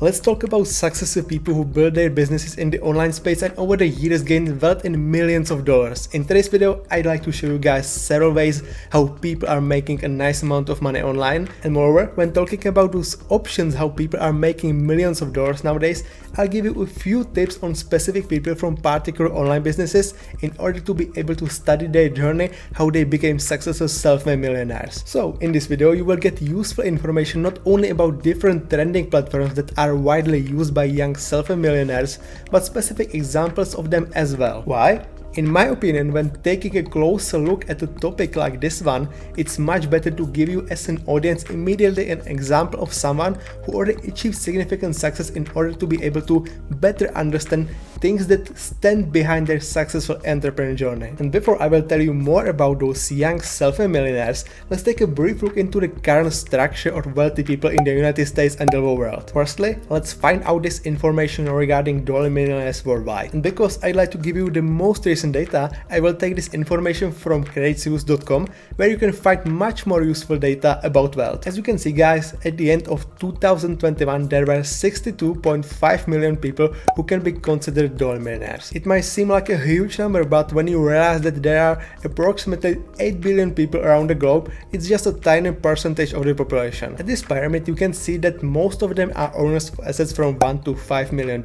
Let's talk about successful people who build their businesses in the online space and over the years gained wealth in millions of dollars. In today's video, I'd like to show you guys several ways how people are making a nice amount of money online. And moreover, when talking about those options, how people are making millions of dollars nowadays, I'll give you a few tips on specific people from particular online businesses in order to be able to study their journey, how they became successful self-made millionaires. So in this video, you will get useful information not only about different trending platforms that are widely used by young self-made millionaires, but specific examples of them as well. Why? In my opinion, when taking a closer look at a topic like this one, it's much better to give you as an audience immediately an example of someone who already achieved significant success in order to be able to better understand things that stand behind their successful entrepreneur journey. And before I will tell you more about those young self-made millionaires, let's take a brief look into the current structure of wealthy people in the United States and the whole world. Firstly, let's find out this information regarding dollar millionaires worldwide. And because I'd like to give you the most recent data, I will take this information from creditsource.com, where you can find much more useful data about wealth. As you can see guys, at the end of 2021 there were 62.5 million people who can be considered dollar millionaires. It might seem like a huge number, but when you realize that there are approximately 8 billion people around the globe, it's just a tiny percentage of the population. At this pyramid you can see that most of them are owners of assets from $1 to $5 million,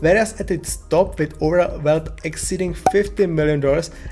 whereas at its top with overall wealth exceeding $50 million,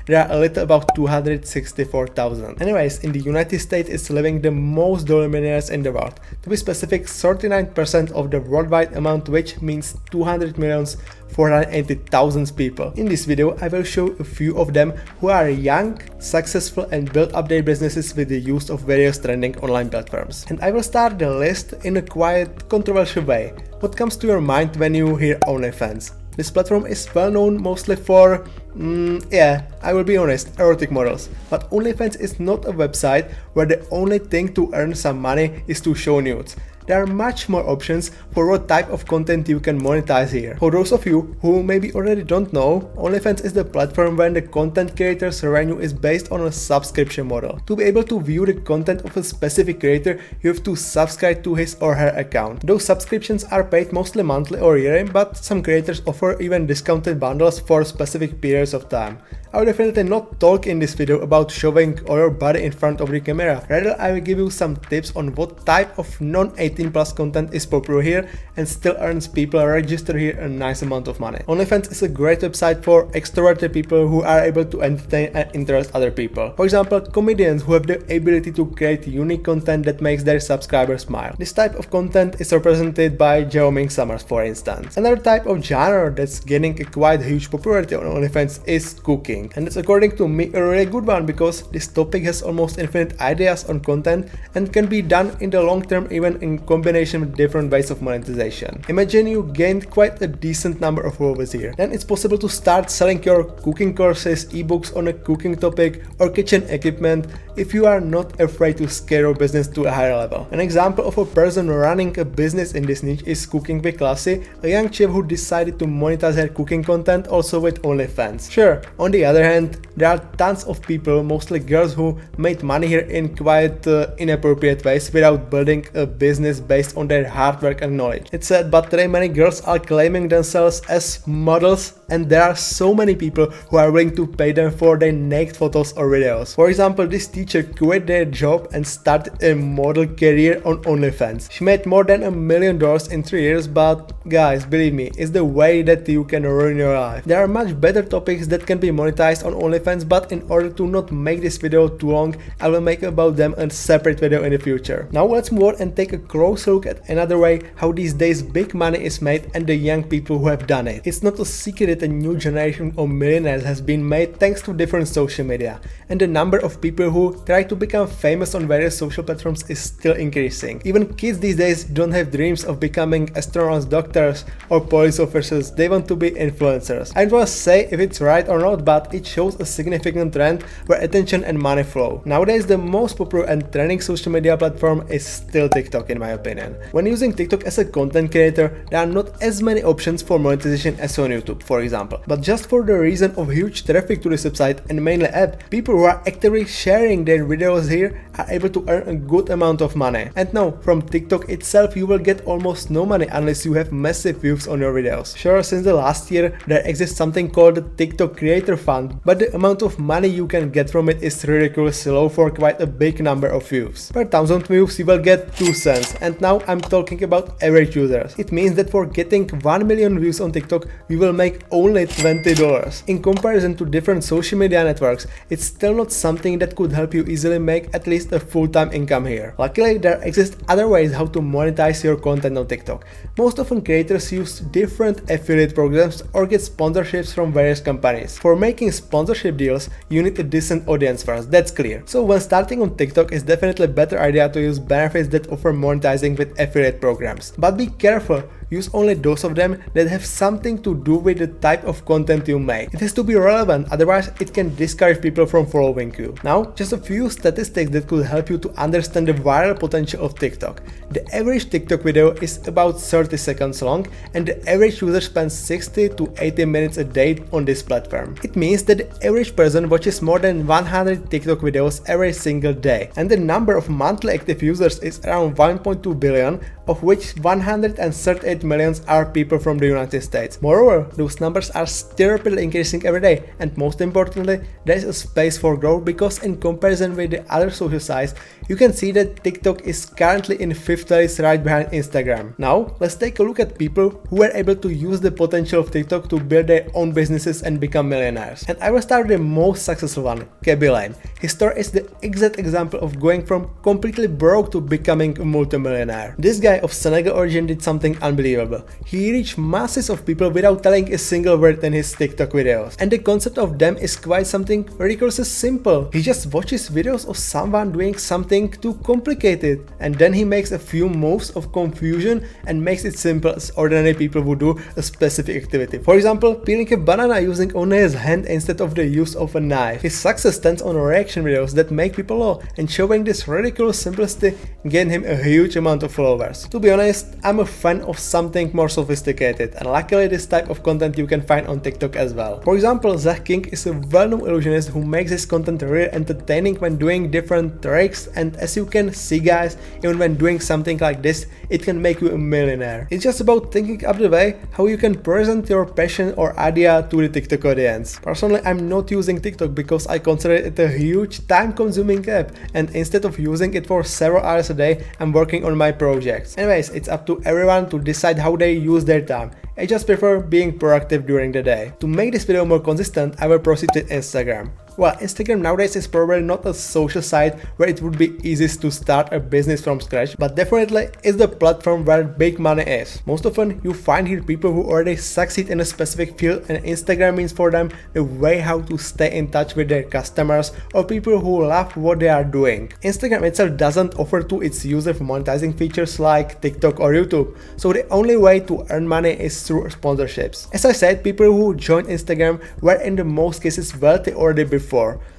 there are a little about 264,000. Anyways, in the United States it's living the most dollar millionaires in the world. To be specific, 39% of the worldwide amount, which means 200,480,000 people. In this video, I will show a few of them who are young, successful and build up their businesses with the use of various trending online platforms. And I will start the list in a quite controversial way. What comes to your mind when you hear OnlyFans? This platform is well known mostly for, I will be honest, erotic models. But OnlyFans is not a website where the only thing to earn some money is to show nudes. There are much more options for what type of content you can monetize here. For those of you who maybe already don't know, OnlyFans is the platform where the content creator's revenue is based on a subscription model. To be able to view the content of a specific creator, you have to subscribe to his or her account. Those subscriptions are paid mostly monthly or yearly, but some creators offer even discounted bundles for specific periods of time. I will definitely not talk in this video about showing all your body in front of the camera. Rather, I will give you some tips on what type of non-18 plus content is popular here and still earns people registered here a nice amount of money. OnlyFans is a great website for extroverted people who are able to entertain and interest other people. For example, comedians who have the ability to create unique content that makes their subscribers smile. This type of content is represented by Jerome Summers, for instance. Another type of genre that's gaining a quite huge popularity on OnlyFans is cooking. And it's according to me a really good one because this topic has almost infinite ideas on content and can be done in the long term even in combination with different ways of monetization. Imagine you gained quite a decent number of followers here. Then it's possible to start selling your cooking courses, ebooks on a cooking topic or kitchen equipment if you are not afraid to scale your business to a higher level. An example of a person running a business in this niche is Cooking with Classy, a young chef who decided to monetize her cooking content also with OnlyFans. Sure, on the other hand, there are tons of people, mostly girls, who made money here in quite inappropriate ways without building a business based on their hard work and knowledge. It's sad, but today many girls are claiming themselves as models, and there are so many people who are willing to pay them for their naked photos or videos. For example, this teacher quit their job and started a model career on OnlyFans. She made more than $1 million in 3 years, but guys, believe me, it's the way that you can ruin your life. There are much better topics that can be monetized on OnlyFans, but in order to not make this video too long, I will make about them a separate video in the future. Now let's move on and take a closer look at another way how these days big money is made and the young people who have done it. It's not a secret that a new generation of millionaires has been made thanks to different social media, and the number of people who try to become famous on various social platforms is still increasing. Even kids these days don't have dreams of becoming astronauts, doctors or police officers, they want to be influencers. I don't want to say if it's right or not, but it shows a significant trend where attention and money flow. Nowadays the most popular and trending social media platform is still TikTok in my opinion. When using TikTok as a content creator, there are not as many options for monetization as on YouTube, for example. But just for the reason of huge traffic to this website and mainly app, people who are actively sharing their videos here are able to earn a good amount of money. And no, from TikTok itself you will get almost no money unless you have massive views on your videos. Sure, since the last year there exists something called the TikTok Creator Fund, but the amount of money you can get from it is ridiculously low for quite a big number of views. Per 1000 views you will get 2 cents, and now I'm talking about average users. It means that for getting 1 million views on TikTok you will make only $20. In comparison to different social media networks, it's still not something that could help you easily make at least a full-time income here. Luckily, there exist other ways how to monetize your content on TikTok. Most often creators use different affiliate programs or get sponsorships from various companies. For making sponsorship deals, you need a decent audience first, that's clear. So when starting on TikTok, it's definitely a better idea to use benefits that offer monetizing with affiliate programs. But be careful. Use only those of them that have something to do with the type of content you make. It has to be relevant, otherwise it can discourage people from following you. Now, just a few statistics that could help you to understand the viral potential of TikTok. The average TikTok video is about 30 seconds long, and the average user spends 60 to 80 minutes a day on this platform. It means that the average person watches more than 100 TikTok videos every single day, and the number of monthly active users is around 1.2 billion, of which 138 millions are people from the United States. Moreover, those numbers are still rapidly increasing every day, and most importantly, there is a space for growth because in comparison with the other social sites, you can see that TikTok is currently in 5th place right behind Instagram. Now, let's take a look at people who were able to use the potential of TikTok to build their own businesses and become millionaires. And I will start with the most successful one, Kebby Lane. His story is the exact example of going from completely broke to becoming a multimillionaire. This guy of Senegal origin did something unbelievable. He reached masses of people without telling a single word in his TikTok videos. And the concept of them is quite something ridiculously simple. He just watches videos of someone doing something too complicated, and then he makes a few moves of confusion and makes it simple as ordinary people would do a specific activity. For example, peeling a banana using only his hand instead of the use of a knife. His success stands on reaction videos that make people laugh, and showing this ridiculous simplicity gained him a huge amount of followers. To be honest, I'm a fan of something more sophisticated, and luckily this type of content you can find on TikTok as well. For example, Zach King is a well-known illusionist who makes his content really entertaining when doing different tricks, and as you can see guys, even when doing something like this, it can make you a millionaire. It's just about thinking up the way how you can present your passion or idea to the TikTok audience. Personally, I'm not using TikTok because I consider it a huge time-consuming app, and instead of using it for several hours a day, I'm working on my projects. Anyways, it's up to everyone to decide how they use their time. I just prefer being proactive during the day. To make this video more consistent, I will proceed with Instagram. Well, Instagram nowadays is probably not a social site where it would be easiest to start a business from scratch, but definitely it's the platform where big money is. Most often you find here people who already succeed in a specific field, and Instagram means for them a way how to stay in touch with their customers or people who love what they are doing. Instagram itself doesn't offer to its users monetizing features like TikTok or YouTube, so the only way to earn money is through sponsorships. As I said, people who joined Instagram were in the most cases wealthy already before.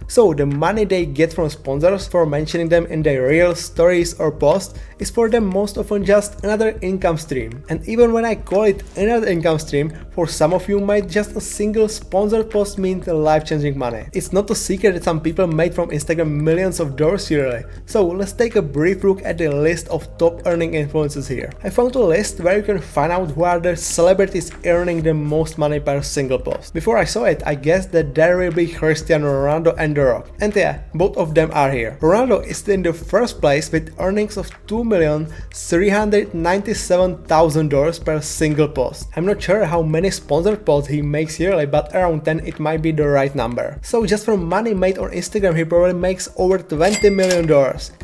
So the money they get from sponsors for mentioning them in their reels, stories or posts is for them most often just another income stream. And even when I call it another income stream, for some of you might just a single sponsored post mean life-changing money. It's not a secret that some people made from Instagram millions of dollars yearly. So let's take a brief look at the list of top earning influencers here. I found a list where you can find out who are the celebrities earning the most money per single post. Before I saw it, I guessed that there will be Cristiano Ronaldo and The Rock. And yeah, both of them are here. Ronaldo is in the first place with earnings of $2,397,000 per single post. I'm not sure how many sponsored posts he makes yearly, but around 10 it might be the right number. So just from money made on Instagram, he probably makes over $20 million.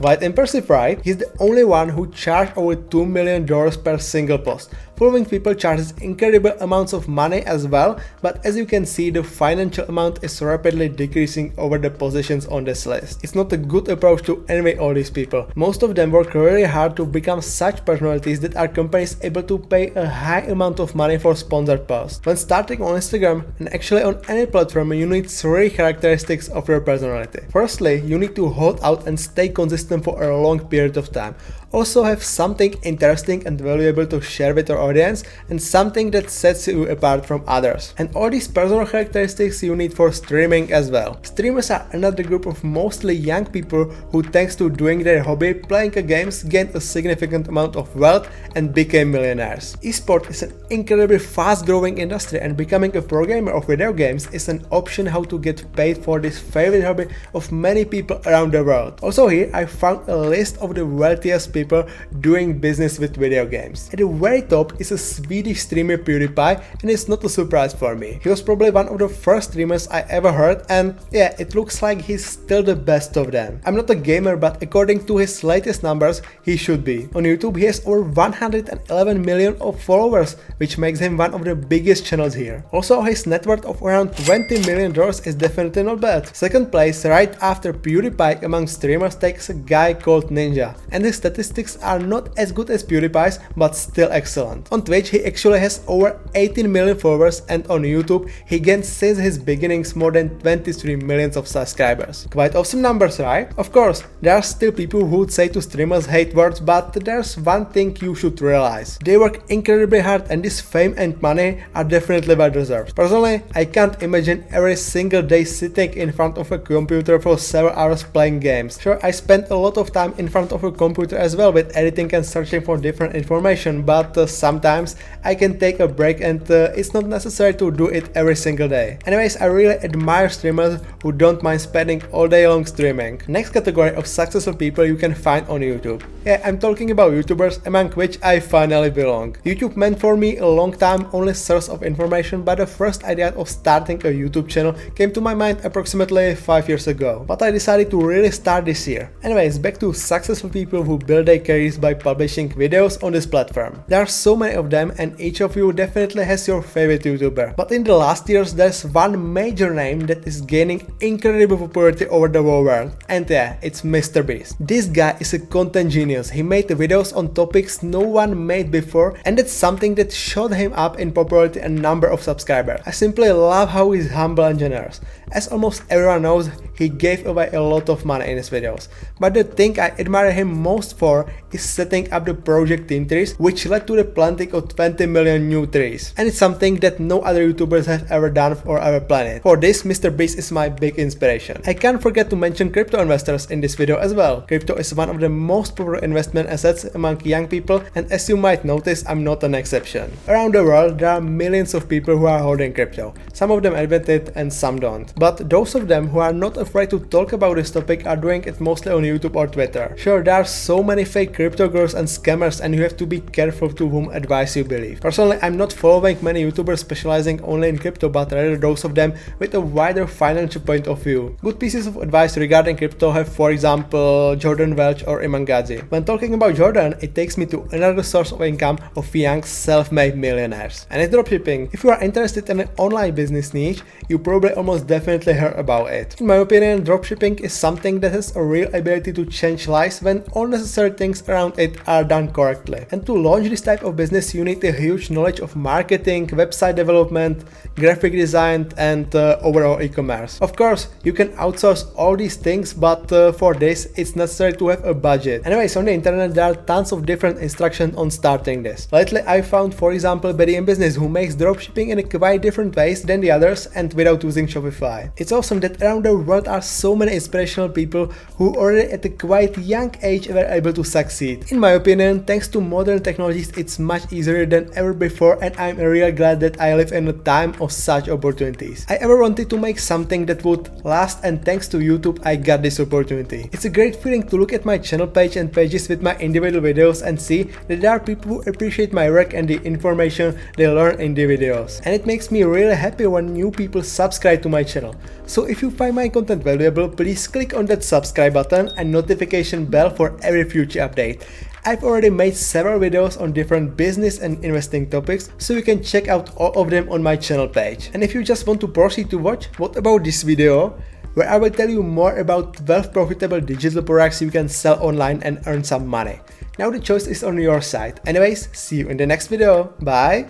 Quite impressive, right? He's the only one who charged over $2 million per single post. Following people charges incredible amounts of money as well, but as you can see, the financial amount is rapidly decreasing over the positions on this list. It's not a good approach to envy all these people. Most of them work really hard to become such personalities that are companies able to pay a high amount of money for sponsored posts. When starting on Instagram, and actually on any platform, you need 3 characteristics of your personality. Firstly, you need to hold out and stay consistent for a long period of time. Also have something interesting and valuable to share with your audience and something that sets you apart from others. And all these personal characteristics you need for streaming as well. Streamers are another group of mostly young people who, thanks to doing their hobby, playing games, gained a significant amount of wealth and became millionaires. Esport is an incredibly fast-growing industry, and becoming a pro gamer of video games is an option how to get paid for this favorite hobby of many people around the world. Also here I found a list of the wealthiest people doing business with video games. At the very top is a Swedish streamer PewDiePie, and it's not a surprise for me. He was probably one of the first streamers I ever heard, and yeah, it looks like he's still the best of them. I'm not a gamer, but according to his latest numbers, he should be. On YouTube he has over 111 million of followers, which makes him one of the biggest channels here. Also his net worth of around $20 million is definitely not bad. Second place right after PewDiePie among streamers takes a guy called Ninja, and his statistics are not as good as PewDiePie's, but still excellent. On Twitch he actually has over 18 million followers, and on YouTube he gained since his beginnings more than 23 million of subscribers. Quite awesome numbers, right? Of course, there are still people who would say to streamers hate words, but there's one thing you should realize. They work incredibly hard, and this fame and money are definitely well deserved. Personally, I can't imagine every single day sitting in front of a computer for several hours playing games. Sure, I spend a lot of time in front of a computer as well with editing and searching for different information, but sometimes I can take a break, and it's not necessary to do it every single day. Anyways, I really admire streamers who don't mind spending all day long streaming. Next category of successful people you can find on YouTube. Yeah, I'm talking about YouTubers, among which I finally belong. YouTube meant for me a long time only source of information, but the first idea of starting a YouTube channel came to my mind approximately 5 years ago. But I decided to really start this year. Anyways, back to successful people who build their careers by publishing videos on this platform. There are so many of them, and each of you definitely has your favorite YouTuber. But in the last years there's one major name that is gaining incredible popularity over the whole world, and yeah, it's MrBeast. This guy is a content genius. He made videos on topics no one made before, and that's something that shot him up in popularity and number of subscribers. I simply love how he's humble and generous. As almost everyone knows, he gave away a lot of money in his videos. But the thing I admire him most for is setting up the project Team Trees, which led to the planting of 20 million new trees. And it's something that no other YouTubers have ever done or ever planned. For this, MrBeast is my big inspiration. I can't forget to mention crypto investors in this video as well. Crypto is one of the most popular investment assets among young people, and as you might notice, I'm not an exception. Around the world, there are millions of people who are holding crypto. Some of them admit it and some don't. But those of them who are not afraid to talk about this topic are doing it mostly on YouTube or Twitter. Sure, there are so many fake crypto gurus and scammers, and you have to be careful to whom advice you believe. Personally, I'm not following many YouTubers specializing only in crypto, but rather those of them with a wider financial point of view. Good pieces of advice regarding crypto have, for example, Jordan Welch or Iman Gadzhi. When talking about Jordan, it takes me to another source of income of young self-made millionaires, and it's dropshipping. If you are interested in an online business niche, you probably almost definitely heard about it. In my opinion, dropshipping is something that has a real ability to change lives when all necessary things around it are done correctly. And to launch this type of business, you need a huge knowledge of marketing, website development, graphic design, and overall e-commerce. Of course, you can outsource all these things, but for this, it's necessary to have a budget. Anyways, on the internet, there are tons of different instructions on starting this. Lately, I found, for example, BDM Business, who makes dropshipping in a quite different ways than the others and without using Shopify. It's awesome that around the world are so many inspirational people who already at a quite young age were able to succeed. In my opinion, thanks to modern technologies, it's much easier than ever before, and I'm really glad that I live in a time of such opportunities. I ever wanted to make something that would last, and thanks to YouTube, I got this opportunity. It's a great feeling to look at my channel page and pages with my individual videos and see that there are people who appreciate my work and the information they learn in the videos. And it makes me really happy when new people subscribe to my channel. So if you find my content valuable, please click on that subscribe button and notification bell for every future update. I've already made several videos on different business and investing topics, so you can check out all of them on my channel page. And if you just want to proceed to watch, what about this video, where I will tell you more about 12 profitable digital products you can sell online and earn some money. Now the choice is on your side. Anyways, see you in the next video. Bye!